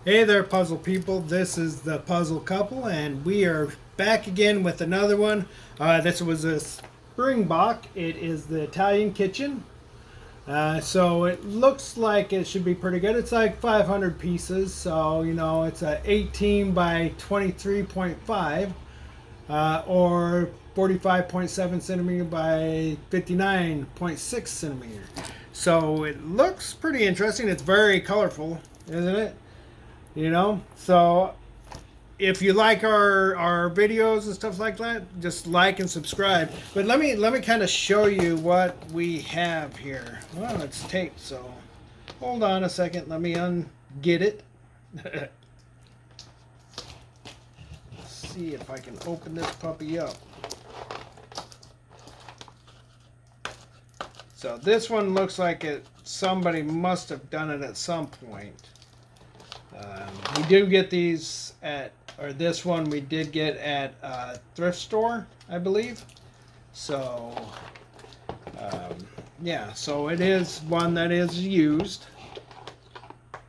Hey there, puzzle people. This is the Puzzle Couple, and we are back again with another one. This was a spring box. It is the Italian kitchen. So it looks like it should be pretty good. It's like 500 pieces, so it's a 18 by 23.5 or 45.7 centimeter by 59.6 centimeter. So it looks pretty interesting. It's very colorful, isn't it? So if you like our videos and stuff like that, just like and subscribe. But let me kind of show you what we have here. Well, it's taped, so hold on a second. Let me get it. Let's see if I can open this puppy up. So this one looks like somebody must have done it at some point. We do get these or this one we did get at a thrift store, I believe. So, yeah, so it is one that is used,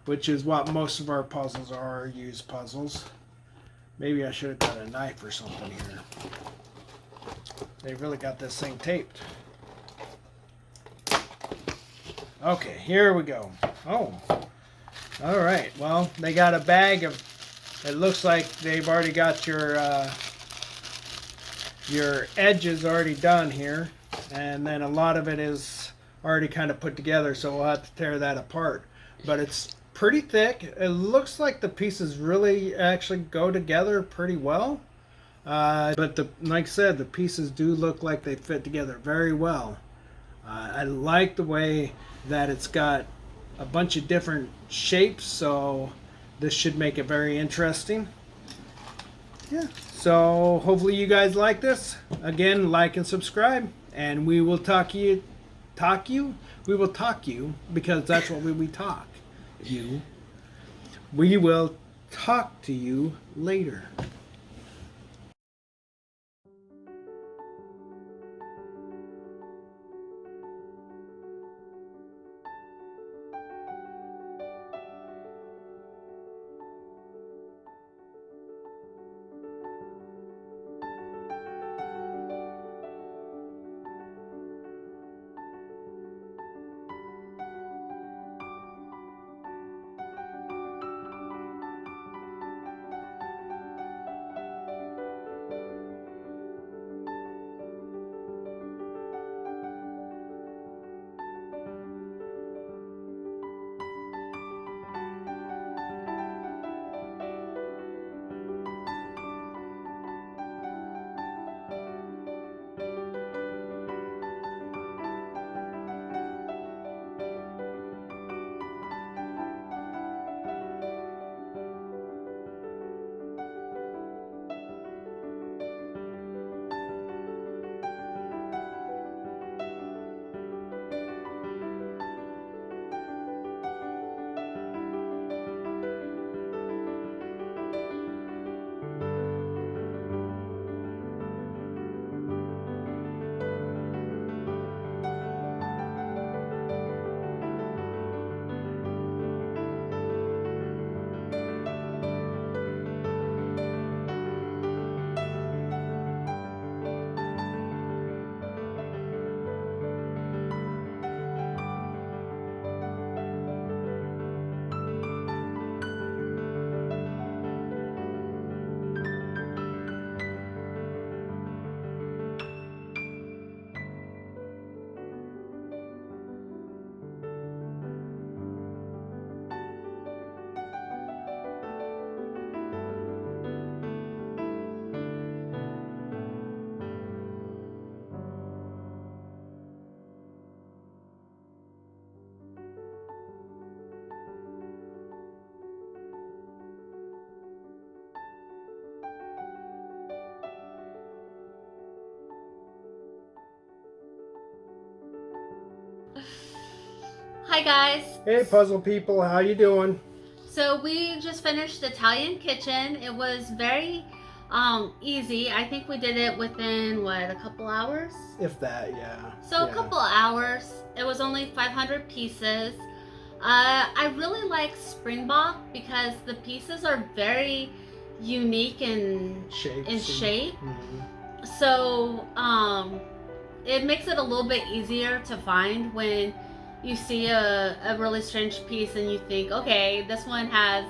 which is what most of our puzzles are, used puzzles. Maybe I should have got a knife or something here. They really got this thing taped. Okay, here we go. Oh, all right. Well, they got a bag of. It looks like they've already got your edges already done here, and then a lot of it is already kind of put together. So we'll have to tear that apart. But it's pretty thick. It looks like the pieces really actually go together pretty well. But like I said, the pieces do look like they fit together very well. I like the way that it's got a bunch of different shapes, so this should make it very interesting. Yeah. So hopefully you guys like this. Again, like and subscribe, and we will we will talk you because that's what we talk. You. We will talk to you later. Hi guys. Hey, puzzle people, how you doing? So we just finished the Italian kitchen. It was very easy. I think we did it within a couple hours. If that, yeah. So a Yeah. couple hours. It was only 500 pieces. I really like Springbok because the pieces are very unique in shape. Mm-hmm. So it makes it a little bit easier to find when you see a really strange piece and you think, okay, this one has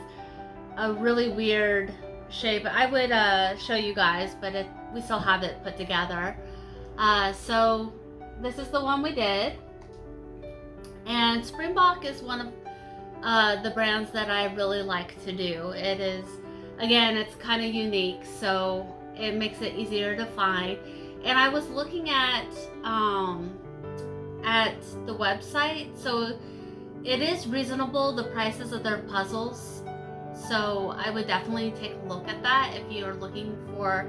a really weird shape. I would show you guys, but we still have it put together. So this is the one we did. And Springbok is one of the brands that I really like to do. It is, again, it's kind of unique, so it makes it easier to find. And I was looking at the website, so it is reasonable, the prices of their puzzles. So I would definitely take a look at that if you're looking for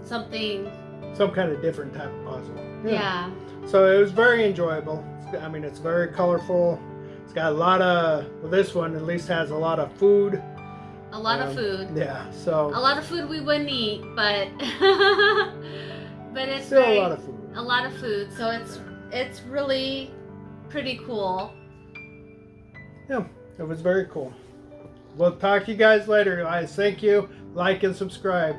something. Some kind of different type of puzzle. Yeah. So it was very enjoyable. I mean, it's very colorful. It's got a lot of, well, this one at least has a lot of food. A lot of food. Yeah, so. A lot of food we wouldn't eat, but but it's still a lot of food. A lot of food, so it's really pretty cool. Yeah, it was very cool. We'll talk to you guys later, guys. Thank you. Like and subscribe.